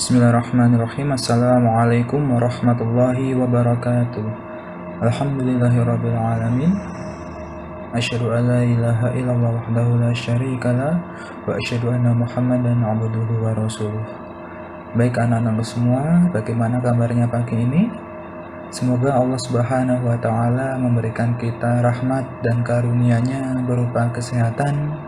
Bismillahirrahmanirrahim. Assalamualaikum warahmatullahi wabarakatuh. Alhamdulillahirabbil alamin. Asyhadu an la ilaha illallah wahdahu la syarikalah wa asyhadu anna Muhammadan abduhu wa rasuluh. Baik anak-anakku semua, bagaimana kabarnya pagi ini? Semoga Allah Subhanahu wa taala memberikan kita rahmat dan karunia-Nya berupa kesehatan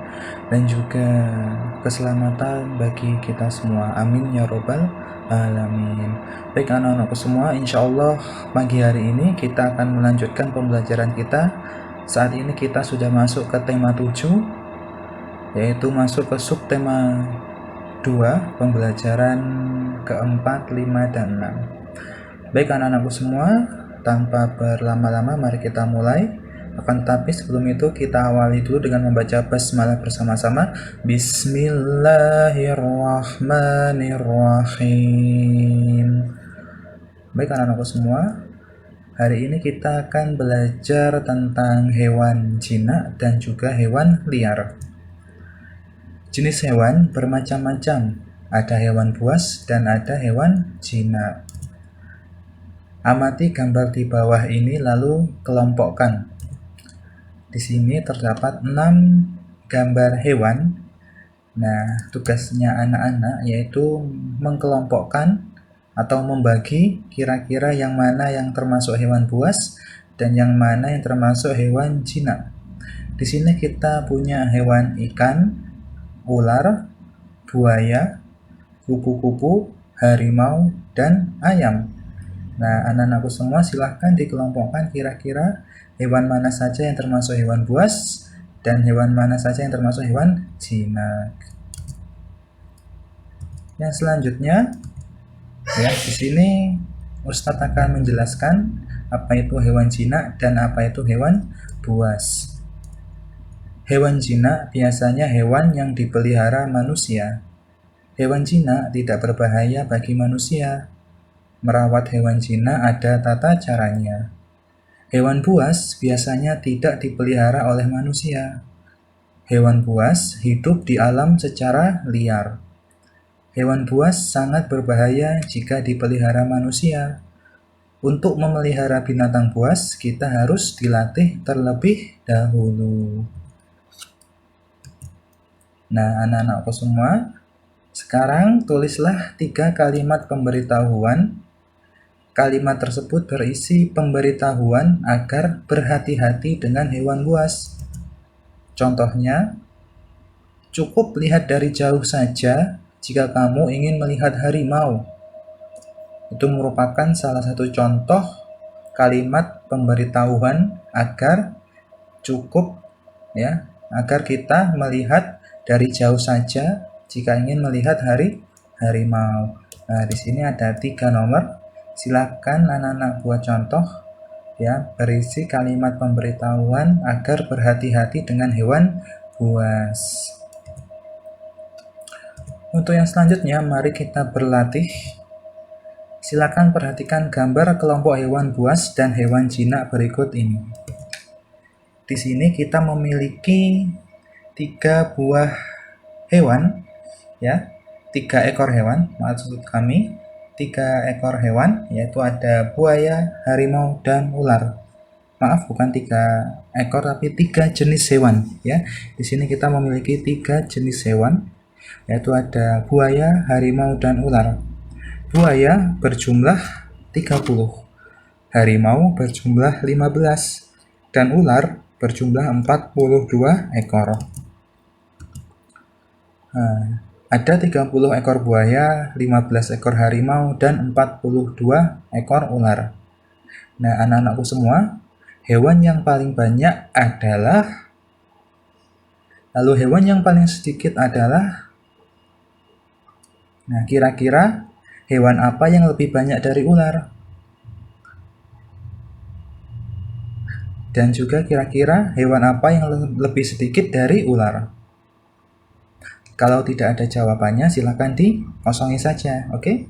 dan juga keselamatan bagi kita semua. Amin ya robbal alamin. Baik anak-anakku semua, insya Allah pagi hari ini kita akan melanjutkan pembelajaran kita. Saat ini kita sudah masuk ke tema 7, yaitu masuk ke subtema 2, pembelajaran keempat, 5, dan 6. Baik anak-anakku semua, tanpa berlama-lama mari kita mulai. Akan tetapi sebelum itu kita awali dulu dengan membaca basmalah bersama-sama. Bismillahirrahmanirrahim. Baik anak-anakku semua, hari ini kita akan belajar tentang hewan jinak dan juga hewan liar. Jenis hewan bermacam-macam, ada hewan buas dan ada hewan jinak. Amati gambar di bawah ini lalu kelompokkan. Di sini terdapat 6 gambar hewan. Nah, tugasnya anak-anak yaitu mengkelompokkan atau membagi kira-kira yang mana yang termasuk hewan buas dan yang mana yang termasuk hewan jinak. Di sini kita punya hewan ikan, ular, buaya, kupu-kupu, harimau, dan ayam. Nah, anak-anakku semua silahkan dikelompokkan kira-kira hewan mana saja yang termasuk hewan buas dan hewan mana saja yang termasuk hewan jinak. Yang selanjutnya, ya di sini Ustadz akan menjelaskan apa itu hewan jinak dan apa itu hewan buas. Hewan jinak biasanya hewan yang dipelihara manusia. Hewan jinak tidak berbahaya bagi manusia. Merawat hewan jinak ada tata caranya. Hewan buas biasanya tidak dipelihara oleh manusia. Hewan buas hidup di alam secara liar. Hewan buas sangat berbahaya jika dipelihara manusia. Untuk memelihara binatang buas, kita harus dilatih terlebih dahulu. Nah, anak-anakku semua, sekarang tulislah 3 kalimat pemberitahuan. Kalimat tersebut berisi pemberitahuan agar berhati-hati dengan hewan buas. Contohnya, cukup lihat dari jauh saja jika kamu ingin melihat harimau. Itu merupakan salah satu contoh kalimat pemberitahuan agar cukup, ya, agar kita melihat dari jauh saja jika ingin melihat harimau. Nah, di sini ada 3 nomor. Silakan anak-anak buat contoh, ya, berisi kalimat pemberitahuan agar berhati-hati dengan hewan buas. Untuk yang selanjutnya, mari kita berlatih. Silakan perhatikan gambar kelompok hewan buas dan hewan jinak berikut ini. Di sini kita memiliki 3 buah hewan, ya, 3 ekor hewan, maksud kami 3 ekor hewan, yaitu ada buaya, harimau, dan ular. Maaf, bukan 3 ekor tapi 3 jenis hewan, ya. Di sini kita memiliki 3 jenis hewan, yaitu ada buaya, harimau, dan ular. Buaya berjumlah 30, harimau berjumlah 15, dan ular berjumlah 42 ekor. Nah, ada 30 ekor buaya, 15 ekor harimau, dan 42 ekor ular. Nah, anak-anakku semua, hewan yang paling banyak adalah, lalu hewan yang paling sedikit adalah, nah, kira-kira hewan apa yang lebih banyak dari ular? Dan juga kira-kira hewan apa yang lebih sedikit dari ular? Kalau tidak ada jawabannya, silakan dikosongi saja, oke?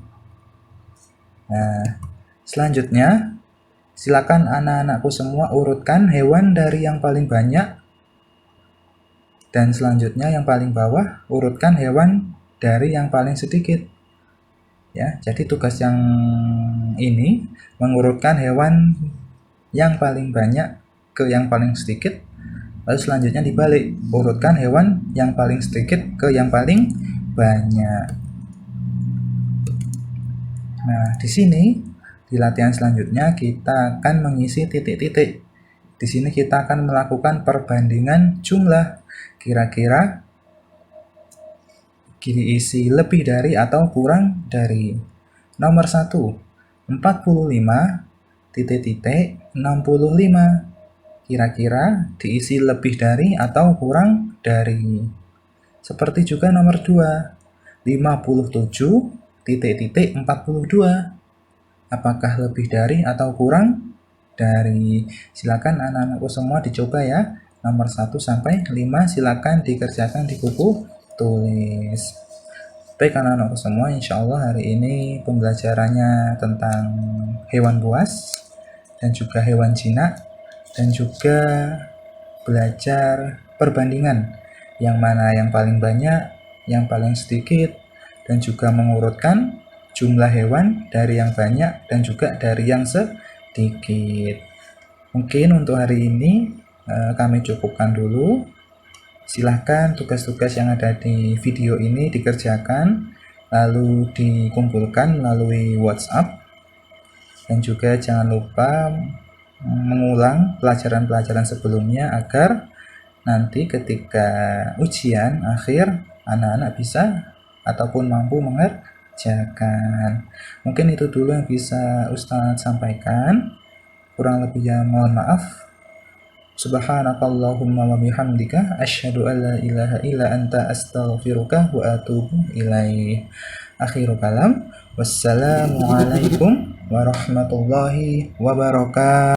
Nah, selanjutnya, silakan anak-anakku semua urutkan hewan dari yang paling banyak, dan selanjutnya yang paling bawah urutkan hewan dari yang paling sedikit. Ya, jadi tugas yang ini mengurutkan hewan yang paling banyak ke yang paling sedikit, lalu selanjutnya dibalik, urutkan hewan yang paling sedikit ke yang paling banyak. Nah, di sini di latihan selanjutnya kita akan mengisi titik-titik. Di sini kita akan melakukan perbandingan jumlah. Kira-kira diisi lebih dari atau kurang dari. Nomor 1, 45 titik-titik 65. Kira-kira diisi lebih dari atau kurang dari. Seperti juga nomor 2, 57 titik-titik 42. Apakah lebih dari atau kurang dari? Silakan anak-anakku semua dicoba ya. Nomor 1 sampai 5 silakan dikerjakan di buku tulis. Baik anak-anakku semua, insya Allah hari ini pembelajarannya tentang hewan buas dan juga hewan jinak, dan juga belajar perbandingan yang mana yang paling banyak, yang paling sedikit, dan juga mengurutkan jumlah hewan dari yang banyak dan juga dari yang sedikit. Mungkin untuk hari ini kami cukupkan dulu. Silahkan tugas-tugas yang ada di video ini dikerjakan, lalu dikumpulkan melalui WhatsApp, dan juga jangan lupa mengulang pelajaran-pelajaran sebelumnya agar nanti ketika ujian akhir anak-anak bisa ataupun mampu mengerjakan. Mungkin itu dulu yang bisa Ustadz sampaikan. Kurang lebihnya mohon maaf. Subhanakallahumma wa bihamdika asyhadu an la ilaha illa anta astaghfiruka wa atubu ilaih. Akhirul kalam. Wassalamualaikum warahmatullahi wabarakatuh.